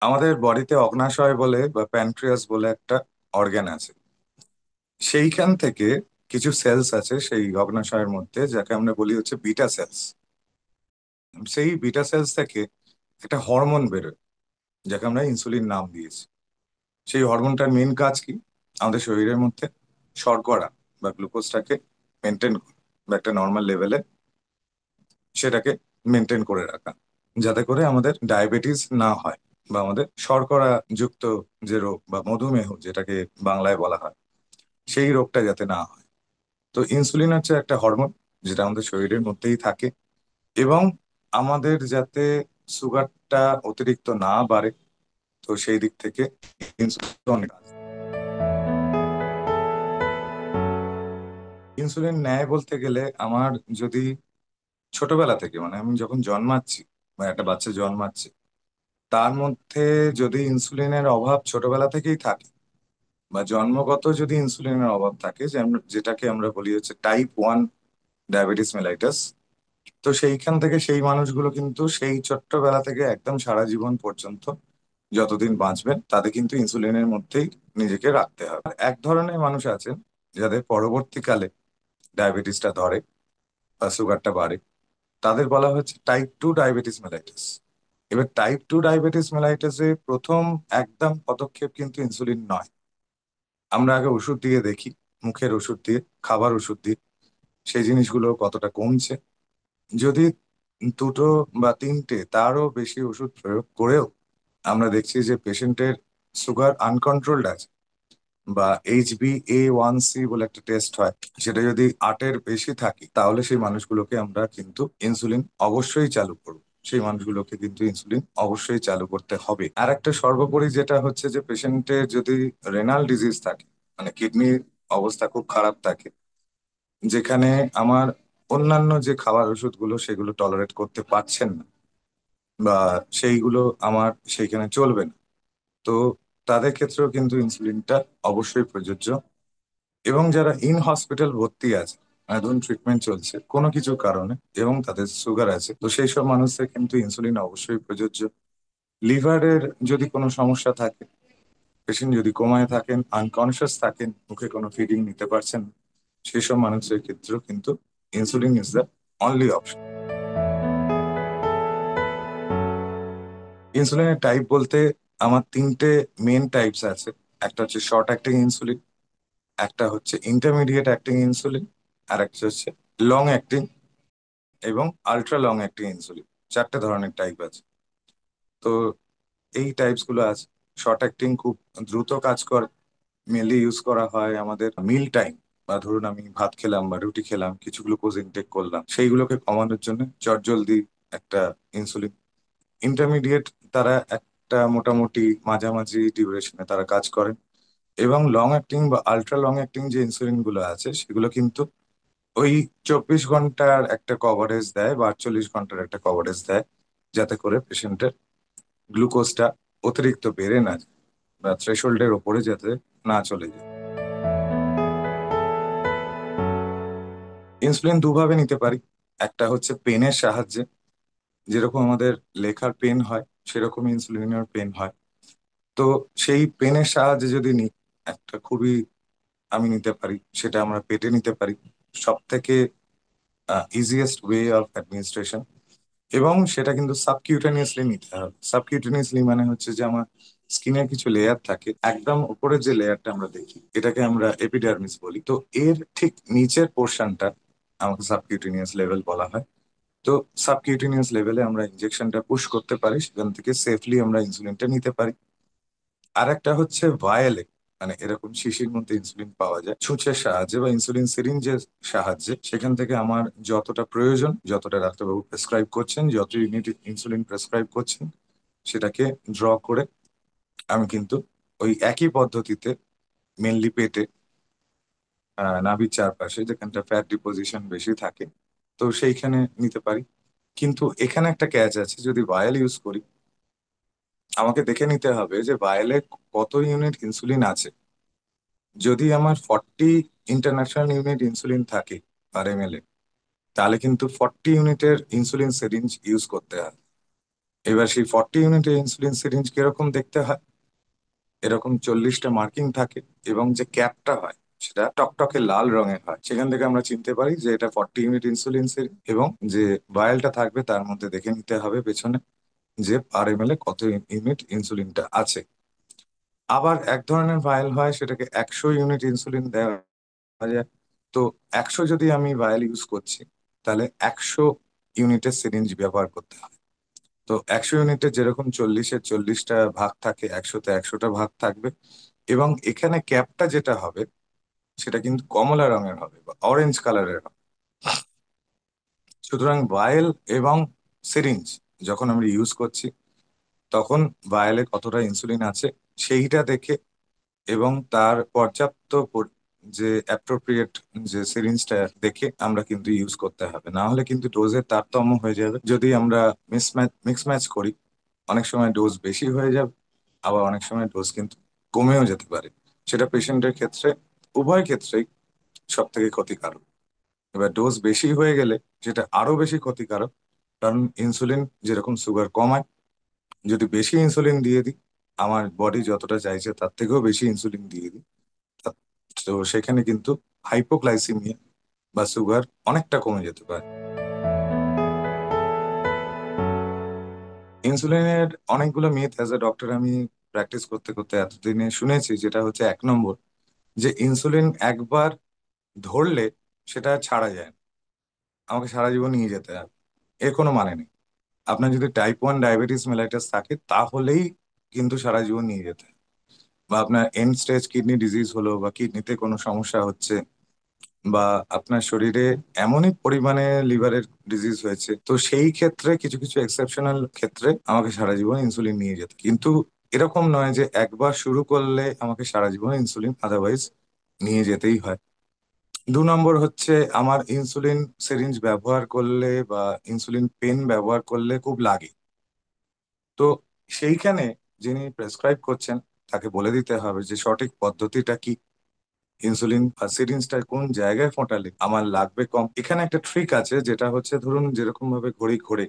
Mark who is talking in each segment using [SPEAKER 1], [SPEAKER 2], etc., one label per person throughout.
[SPEAKER 1] আমাদের বডিতে অগ্ন্যাশয় বলে বা প্যানক্রিয়াস বলে একটা অর্গান আছে। সেইখান থেকে কিছু সেলস আছে সেই অগ্ন্যাশয়ের মধ্যে, যাকে আমরা বলি হচ্ছে বিটা সেলস। সেই বিটা সেলস থেকে একটা হরমোন বেরোয়, যাকে আমরা ইনসুলিন নাম দিয়েছি। সেই হরমোনটার মেন কাজ কি? আমাদের শরীরের মধ্যে শর্করা বা গ্লুকোজটাকে মেনটেন বা একটা নর্মাল লেভেলে সেটাকে মেনটেন করে রাখা, যাতে করে আমাদের ডায়াবেটিস না হয় বা আমাদের শর্করা যুক্ত যে রোগ বা মধুমেহ যেটাকে বাংলায় বলা হয়, সেই রোগটা যাতে না হয়। তো ইনসুলিন হচ্ছে একটা হরমোন যেটা আমাদের শরীরের মধ্যেই থাকে, এবং আমাদের যাতে সুগারটা অতিরিক্ত না বাড়ে, তো সেই দিক থেকে ইনসুলিন অনেক কাজ। ইনসুলিন নেয় বলতে গেলে আমার, যদি ছোটবেলা থেকে মানে আমি যখন জন্মাচ্ছি বা একটা বাচ্চা জন্মাচ্ছে, তার মধ্যে যদি ইনসুলিনের অভাব ছোটবেলা থেকেই থাকে বা জন্মগত যদি ইনসুলিনের অভাব থাকে, যে যেটাকে আমরা বলি হচ্ছে টাইপ 1 ডায়াবেটিস মেলাইটাস, তো সেইখান থেকে সেই মানুষগুলো কিন্তু সেই ছোট্টবেলা থেকে একদম সারা জীবন পর্যন্ত যতদিন বাঁচবেন তাদের কিন্তু ইনসুলিনের মধ্যেই নিজেকে রাখতে হবে। আর এক ধরনের মানুষ আছেন যাদের পরবর্তীকালে ডায়াবেটিসটা ধরে বা সুগারটা বাড়ে, তাদের বলা হচ্ছে টাইপ 2 ডায়াবেটিস মেলাইটাস। এবার টাইপ 2 ডায়াবেটিস মেলাইটাসে প্রথম একদম পদক্ষেপ কিন্তু ইনসুলিন নয়। আমরা আগে ওষুধ দিয়ে দেখি, মুখের ওষুধ দিয়ে, খাবার ওষুধ দিয়ে সেই জিনিসগুলো কতটা কমছে। যদি দুটো বা তিনটে তারও বেশি ওষুধ প্রয়োগ করেও আমরা দেখছি যে পেশেন্টের সুগার আনকন্ট্রোলড আছে, বা HbA1c বলে একটা টেস্ট হয়, সেটা যদি 8-এর বেশি থাকে, তাহলে সেই মানুষগুলোকে আমরা কিন্তু ইনসুলিন অবশ্যই চালু করব। সেই মানুষগুলোকে কিন্তু ইনসুলিন অবশ্যই চালু করতে হবে। আর একটা সর্বোপরি যেটা হচ্ছে যে পেশেন্টের যদি রেনাল ডিজিজ থাকে, মানে কিডনির অবস্থা খুব খারাপ থাকে, যেখানে আমার অন্যান্য যে খাবার ওষুধগুলো সেগুলো টলারেট করতে পারছেন না, বা সেইগুলো আমার সেইখানে চলবে না, তো তাদের ক্ষেত্রেও কিন্তু ইনসুলিনটা অবশ্যই প্রযোজ্য। এবং যারা ইন হসপিটাল ভর্তি আছে, মানে ধরুন ট্রিটমেন্ট চলছে কোনো কিছু কারণে এবং তাদের সুগার আছে, তো সেই সব মানুষদের কিন্তু ইনসুলিন অবশ্যই প্রযোজ্য। লিভারের যদি কোনো সমস্যা থাকে, পেশেন্ট যদি কোমায় থাকেন, আনকনসিয়াস থাকেন, মুখে কোনো ফিডিং নিতে পারছেন না, সেই সব মানুষের ক্ষেত্রেও কিন্তু insulin is the only option. ইনসুলিনের টাইপ বলতে আমার তিনটে মেন টাইপস আছে। একটা হচ্ছে শর্ট অ্যাক্টিং ইনসুলিন, একটা হচ্ছে ইন্টারমিডিয়েট অ্যাক্টিং ইনসুলিন, আর একটা হচ্ছে লং অ্যাক্টিং এবং আলট্রা লং অ্যাক্টিং ইনসুলিন। চারটে ধরনের টাইপ আছে। তো এই টাইপস গুলো আছে। শর্ট অ্যাক্টিং খুব দ্রুত কাজ করে, মেনলি ইউজ করা হয় আমাদের মিল টাইম, বা ধরুন আমি ভাত খেলাম বা রুটি খেলাম, কিছু গ্লুকোজ ইনটেক করলাম, সেইগুলোকে কমানোর জন্য চটজলদি একটা ইনসুলিন। ইন্টারমিডিয়েট, তারা একটা মোটামুটি মাঝামাঝি ডিউরেশনে তারা কাজ করেন। এবং লং অ্যাক্টিং বা আলট্রা লং অ্যাক্টিং যে ইনসুলিন গুলো আছে, সেগুলো কিন্তু ওই 24 ঘন্টার একটা কভারেজ দেয় বা 48 ঘন্টার একটা কভারেজ দেয়, যাতে করে পেশেন্টের গ্লুকোজটা অতিরিক্ত বেড়ে না যায় বা থ্রেশহোল্ডের ওপরে যাতে না চলে যায়। ইনসুলিন দুভাবে নিতে পারি। একটা হচ্ছে পেনের সাহায্যে, যেরকম আমাদের লেখার পেন হয় সেরকম ইনসুলিনের পেন হয়। তো সেই পেনের সাহায্যে যদি নিই, একটা খুবই আমি নিতে পারি, সেটা আমরা পেটে নিতে পারি। সব থেকে ইজিয়েস্ট ওয়ে অফ অ্যাডমিনিস্ট্রেশন। এবং সেটা কিন্তু সাবকিউটেনিয়াসলি নিতে হবে। সাবকিউটেনিয়াসলি মানে হচ্ছে যে আমার স্কিনের কিছু লেয়ার থাকে, একদম উপরের যে লেয়ারটা আমরা দেখি এটাকে আমরা এপিডার্মিস বলি, তো এর ঠিক নিচের পোর্শনটা আমাকে সাবকিউটেনিয়াস লেভেল বলা হয়। তো সাবকিউটেনিয়াস লেভেলে আমরা ইনজেকশনটা পুশ করতে পারি, সেখান থেকে সেফলি আমরা ইনসুলিনটা নিতে পারি। আর একটা হচ্ছে ভায়ালে, মানে এরকম শিশির মধ্যে ইনসুলিন পাওয়া যায়, ছুঁচের সাহায্যে বা ইনসুলিন সিরিঞ্জের সাহায্যে। সেখান থেকে আমার যতটা প্রয়োজন, যতটা ডাক্তারবাবু প্রেসক্রাইব করছেন, যত ইউনিট ইনসুলিন প্রেসক্রাইব করছেন, সেটাকে ড্র করে আমি কিন্তু ওই একই পদ্ধতিতে মেনলি পেটে, নাভির চারপাশে যেখানটা ফ্যাট ডিপোজিশন বেশি থাকে, তো সেইখানে নিতে পারি। কিন্তু এখানে একটা ক্যাচ আছে, যদি ভায়াল ইউজ করি আমাকে দেখে নিতে হবে যে ভায়ালে কত ইউনিট ইনসুলিন আছে। যদি আমার 40 ইন্টারন্যাশনাল ইউনিট ইনসুলিন থাকে পার ml, তাহলে কিন্তু 40 ইউনিটের ইনসুলিন সিরিঞ্জ ইউজ করতে হয়। এবার সেই 40 ইউনিটের ইনসুলিন সিরিঞ্জ কিরকম দেখতে হয়, এরকম 40টা মার্কিং থাকে, এবং যে ক্যাপটা হয় সেটা টকটকে লাল রঙের হয়। সেখান থেকে আমরা চিনতে পারি যে এটা 40 ইউনিট ইনসুলিন সিরিঞ্জ। এবং যে ভায়ালটা থাকবে তার মধ্যে দেখে নিতে হবে পেছনে যে পার এম এল কত ইউনিট ইনসুলিনটা আছে। আবার এক ধরনের ভায়াল হয়, সেটাকে 100 ইউনিট ইনসুলিন দেওয়া যায়। তো 100 যদি আমি ভায়াল ইউজ করছি, তাহলে 100 ইউনিটের সিরিঞ্জ ব্যবহার করতে হয়। তো 100 ইউনিটের যেরকম 40-40টা ভাগ থাকে, 100-100টা ভাগ থাকবে। এবং এখানে ক্যাপটা যেটা হবে সেটা কিন্তু কমলা রঙের হবে বা অরেঞ্জ কালারের হবে। সুতরাং ভায়েল এবং সিরিঞ্জ যখন আমরা ইউজ করছি, তখন ভায়েলে কতটা ইনসুলিন আছে সেইটা দেখে, এবং তার পর্যাপ্ত যে অ্যাপ্রোপ্রিয়েট যে সিরিঞ্জটা দেখে আমরা কিন্তু ইউজ করতে হবে। না হলে কিন্তু ডোজের তারতম্য হয়ে যাবে। যদি আমরা মিক্স ম্যাচ করি, অনেক সময় ডোজ বেশি হয়ে যাবে, আবার অনেক সময় ডোজ কিন্তু কমেও যেতে পারে। সেটা পেশেন্টের ক্ষেত্রে, উভয় ক্ষেত্রেই সব থেকে ক্ষতিকারক। এবার ডোজ বেশি হয়ে গেলে সেটা আরো বেশি ক্ষতিকারক, কারণ ইনসুলিন যেরকম সুগার কমায়, যদি বেশি ইনসুলিন দিয়ে দিই, আমার বডি যতটা চাইছে তার থেকেও বেশি ইনসুলিন দিয়ে দিই, তা- তো সেখানে কিন্তু হাইপোগ্লাইসিমিয়া বা সুগার অনেকটা কমে যেতে পারে। ইনসুলিনের অনেকগুলো মিথ অ্যাজ এ ডক্টর আমি প্র্যাকটিস করতে করতে এতদিনে শুনেছি। যেটা হচ্ছে 1 নম্বর, যে ইনসুলিন একবার ধরলে সেটা আর ছাড়া যায় না, আমাকে সারা জীবন নিয়ে যেতে হবে। এর কোনো মানে নেই। আপনার যদি টাইপ 1 ডায়াবেটিস মেলাইটাস থাকে তাহলেই কিন্তু সারা জীবন নিয়ে যেতে হবে। বা আপনার এন্ড স্টেজ কিডনি ডিজিজ হলো, বা কিডনিতে কোনো সমস্যা হচ্ছে, বা আপনার শরীরে এমনই পরিমাণে লিভারের ডিজিজ হয়েছে, তো সেই ক্ষেত্রে কিছু কিছু এক্সেপশনাল ক্ষেত্রে আমাকে সারা জীবন ইনসুলিন নিয়ে যেতে। কিন্তু এরকম নয় যে একবার শুরু করলে আমাকে সারা জীবন ইনসুলিন আদারওয়াইজ নিয়ে যেতেই হয়। 2 নম্বর হচ্ছে, আমার ইনসুলিন সিরিঞ্জ ব্যবহার করলে বা ইনসুলিন পেন ব্যবহার করলে খুব লাগে। তো সেইখানে যিনি প্রেসক্রাইব করছেন তাকে বলে দিতে হবে যে সঠিক পদ্ধতিটা কি, ইনসুলিন বা সিরিঞ্জটা কোন জায়গায় ফোঁটালে আমার লাগবে কম। এখানে একটা ট্রিক আছে, যেটা হচ্ছে ধরুন যেরকম ভাবে ঘড়ি ঘোরে,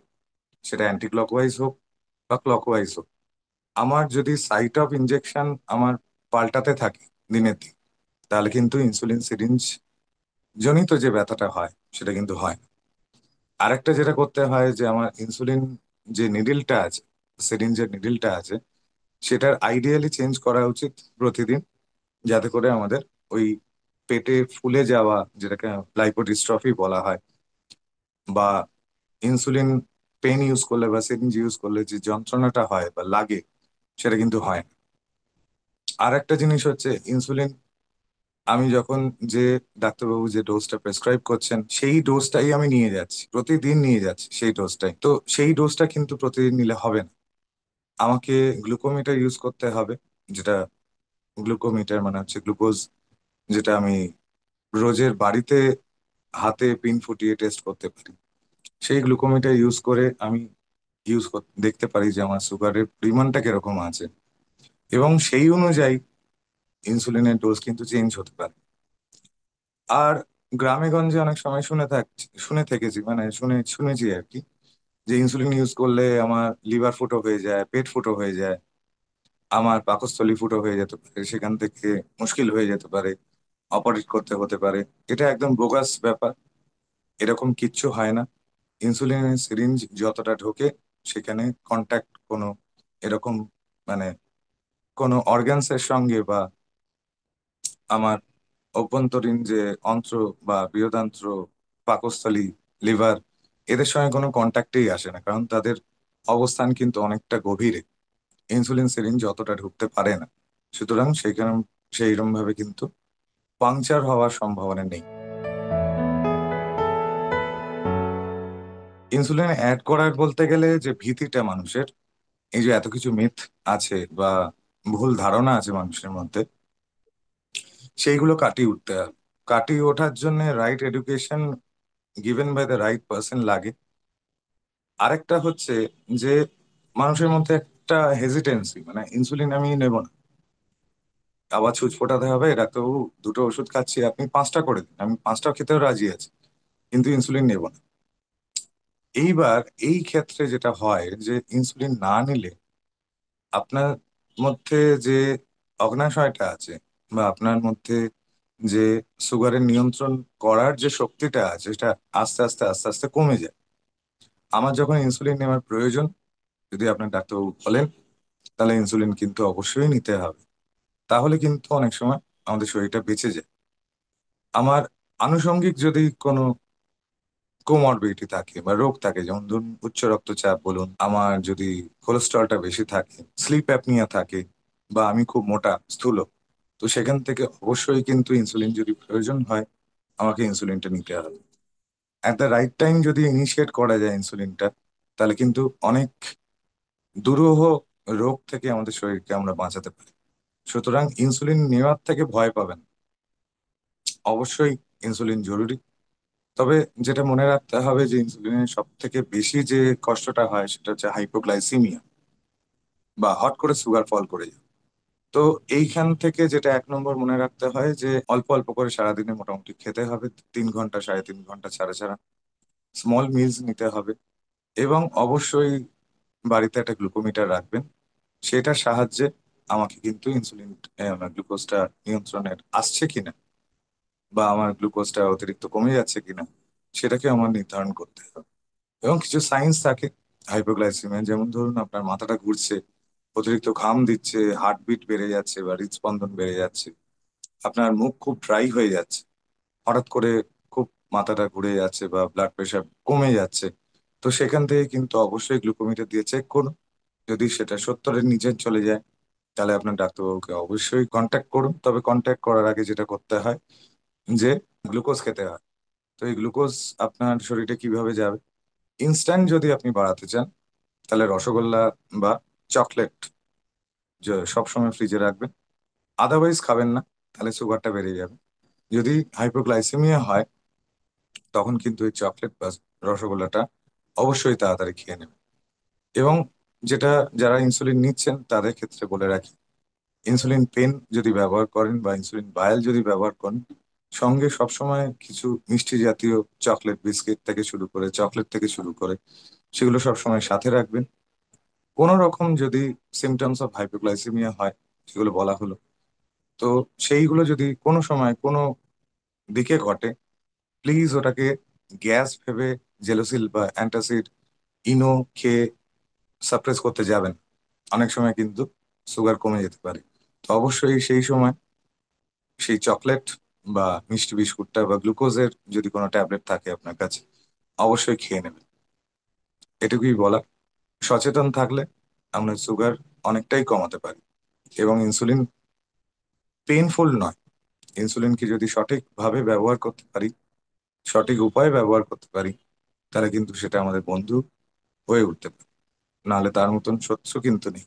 [SPEAKER 1] সেটা অ্যান্টি ক্লকওয়াইজ হোক বা ক্লকওয়াইজ হোক, আমার যদি সাইট অফ ইনজেকশন আমার পাল্টাতে থাকে দিনের দিন, তাহলে কিন্তু ইনসুলিন সিরিঞ্জ জনিত যে ব্যথাটা হয় সেটা কিন্তু হয় না। আরেকটা যেটা করতে হয়, যে আমার ইনসুলিন যে নিডিলটা আছে, সিরিঞ্জের নিডিলটা আছে, সেটার আইডিয়ালি চেঞ্জ করা উচিত প্রতিদিন, যাতে করে আমাদের ওই পেটে ফুলে যাওয়া, যেটাকে লাইপোডিস্ট্রফি বলা হয়, বা ইনসুলিন পেন ইউজ করলে বা সিরিঞ্জ ইউজ করলে যে যন্ত্রণাটা হয় বা লাগে, সেটা কিন্তু হয় না। আর একটা জিনিস হচ্ছে, ইনসুলিন আমি যখন, যে ডাক্তারবাবু যে ডোজটা প্রেসক্রাইব করছেন সেই ডোজটাই আমি নিয়ে যাচ্ছি, প্রতিদিন নিয়ে যাচ্ছি সেই ডোজটাই, তো সেই ডোজটা কিন্তু প্রতিদিন নিলে হবে না। আমাকে গ্লুকোমিটার ইউজ করতে হবে, যেটা গ্লুকোমিটার মানে হচ্ছে গ্লুকোজ, যেটা আমি রোজের বাড়িতে হাতে পিন ফুটিয়ে টেস্ট করতে পারি। সেই গ্লুকোমিটার ইউজ করে আমি দেখতে পারি যে আমার সুগারের পরিমাণটা কিরকম আছে, এবং সেই অনুযায়ী ইনসুলিনের ডোজ কিন্তু চেঞ্জ হতে পারে। আর গ্রামে গঞ্জে অনেক সময় শুনে থেকেছি, মানে শুনেছি আর কি, যে ইনসুলিন ইউজ করলে আমার লিভার ফুটো হয়ে যায়, পেট ফুটো হয়ে যায়, আমার পাকস্থলী ফুটো হয়ে যেতে পারে, সেখান থেকে মুশকিল হয়ে যেতে পারে, অপারেট করতে হতে পারে। এটা একদম বোগাস ব্যাপার। এরকম কিচ্ছু হয় না। ইনসুলিনের সিরিঞ্জ যতটা ঢোকে, সেখানে কন্ট্যাক্ট কোনো এরকম, মানে কোনো অর্গানসের সঙ্গে বা আমার অভ্যন্তরীণ যে অন্ত্র বা বৃহদান্ত্র, পাকস্থলী, লিভার, এদের সঙ্গে কোনো কন্ট্যাক্টেই আসে না, কারণ তাদের অবস্থান কিন্তু অনেকটা গভীরে। ইনসুলিন সিরিঞ্জ যতটা ঢুকতে পারে না। সুতরাং সেইরকম ভাবে কিন্তু পাংচার হওয়ার সম্ভাবনা নেই। ইনসুলিন অ্যাড করার বলতে গেলে যে ভীতিটা মানুষের, এই যে এত কিছু মিথ আছে বা ভুল ধারণা আছে মানুষের মধ্যে, সেইগুলো কাটিয়ে উঠতে হবে। কাটিয়ে ওঠার জন্য right education given by the right person লাগে। আরেকটা হচ্ছে যে মানুষের মধ্যে একটা হেজিটেন্সি, মানে ইনসুলিন আমি নেব না, আবার ছুঁচ ফোটাতে হবে, ডাক্তারবাবু দুটো ওষুধ খাচ্ছি, আপনি 5টা করে দিন, আমি 5টা খেতেও রাজি আছি, কিন্তু ইনসুলিন নেব না। এইবার এই ক্ষেত্রে যেটা হয় যে ইনসুলিন না নিলে আপনার মধ্যে যে অগ্নাশয়টা আছে বা আপনার মধ্যে যে সুগারের নিয়ন্ত্রণ করার যে শক্তিটা আছে সেটা আস্তে আস্তে আস্তে আস্তে কমে যায়। আমার যখন ইনসুলিন নেওয়ার প্রয়োজন, যদি আপনার ডাক্তারবাবু বলেন, তাহলে ইনসুলিন কিন্তু অবশ্যই নিতে হবে। তাহলে কিন্তু অনেক সময় আমাদের শরীরটা বেঁচে যায়। আমার আনুষঙ্গিক যদি কোনো কোমরবিডিটি থাকে বা রোগ থাকে, যেমন ধরুন উচ্চ রক্তচাপ বলুন, আমার যদি কোলেস্টেরলটা বেশি থাকে, স্লিপ অ্যাপনিয়া থাকে, বা আমি খুব মোটা স্থূল, তো সেখান থেকে অবশ্যই কিন্তু ইনসুলিন যদি প্রয়োজন হয়, আমাকে ইনসুলিনটা নিতে হবে। অ্যাট দ্য রাইট টাইম যদি ইনিশিয়েট করা যায় ইনসুলিনটা, তাহলে কিন্তু অনেক দুরূহ রোগ থেকে আমাদের শরীরকে আমরা বাঁচাতে পারি। সুতরাং ইনসুলিন নেওয়ার থেকে ভয় পাবেন না। অবশ্যই ইনসুলিন জরুরি। তবে যেটা মনে রাখতে হবে যে ইনসুলিনের সব থেকে বেশি যে কষ্টটা হয় সেটা হচ্ছে হাইপোগ্লাইসিমিয়া, বা হট করে সুগার ফল করে যায়। তো এইখান থেকে যেটা 1 নম্বর মনে রাখতে হয় যে অল্প অল্প করে সারাদিনে মোটামুটি খেতে হবে, 3 ঘন্টা 3.5 ঘন্টা ছাড়া ছাড়া স্মল মিলস নিতে হবে। এবং অবশ্যই বাড়িতে একটা গ্লুকোমিটার রাখবেন। সেটার সাহায্যে আমাকে কিন্তু ইনসুলিন, আমার গ্লুকোজটা নিয়ন্ত্রণের আসছে কিনা বা আমার গ্লুকোজটা অতিরিক্ত কমে যাচ্ছে কিনা সেটাকে আমার নির্ধারণ করতে হবে। এবং কিছু সাইন্স থাকে হাইপোগ্লাইসিমিয়া, যেমন ধরুন আপনার মাথাটা ঘুরছে, অতিরিক্ত ঘাম দিচ্ছে, হার্টবিট বেড়ে যাচ্ছে বা হৃদস্পন্দন বেড়ে যাচ্ছে, আপনার মুখ খুব ড্রাই হয়ে যাচ্ছে, হঠাৎ করে খুব মাথাটা ঘুরে যাচ্ছে বা ব্লাড প্রেশার কমে যাচ্ছে। তো সেখান থেকে কিন্তু অবশ্যই গ্লুকোমিটার দিয়ে চেক করুন। যদি সেটা 70-এর নিচে চলে যায়, তাহলে আপনার ডাক্তারবাবুকে অবশ্যই কন্ট্যাক্ট করুন। তবে কন্ট্যাক্ট করার আগে যেটা করতে হয় যে গ্লুকোজ খেতে হয়। তো এই গ্লুকোজ আপনার শরীরে কিভাবে যাবে? ইনস্ট্যান্ট যদি আপনি বাড়াতে চান, তাহলে রসগোল্লা বা চকলেট যে সবসময় ফ্রিজে রাখবেন। আদারওয়াইজ খাবেন না, তাহলে সুগারটা বেড়ে যাবে। যদি হাইপোগ্লাইসেমিয়া হয়, তখন কিন্তু এই চকলেট বা রসগোল্লাটা অবশ্যই তাড়াতাড়ি খেয়ে নেবেন। এবং যেটা, যারা ইনসুলিন নিচ্ছেন তাদের ক্ষেত্রে বলে রাখি, ইনসুলিন পেন যদি ব্যবহার করেন বা ইনসুলিন ভায়াল যদি ব্যবহার করেন, সঙ্গে সবসময় কিছু মিষ্টি জাতীয় চকলেট, বিস্কিট থেকে শুরু করে, চকলেট থেকে শুরু করে, সেগুলো সবসময় সাথে রাখবেন। কোনো রকম যদি সিমটমস অফ হাইপোগ্লাইসেমিয়া হয়, সেগুলো বলা হলো, তো সেইগুলো যদি কোনো সময় কোনো দিকে ঘটে, প্লিজ ওটাকে গ্যাস ভেবে জেলোসিল বা অ্যান্টাসিড, ইনো খেয়ে সাপ্রেস করতে যাবেন। অনেক সময় কিন্তু সুগার কমে যেতে পারে। তো অবশ্যই সেই সময় সেই চকলেট বা মিষ্টি বিস্কুটটা বা গ্লুকোজের যদি কোনো ট্যাবলেট থাকে আপনার কাছে, অবশ্যই খেয়ে নেবেন। এটুকুই বলা। সচেতন থাকলে আমরা সুগার অনেকটাই কমাতে পারি। এবং ইনসুলিন পেইনফুল নয়। ইনসুলিনকে যদি সঠিকভাবে ব্যবহার করতে পারি, সঠিক উপায়ে ব্যবহার করতে পারি, তাহলে কিন্তু সেটা আমাদের বন্ধু হয়ে উঠতে পারে। নাহলে তার মতন শত্রু কিন্তু নেই।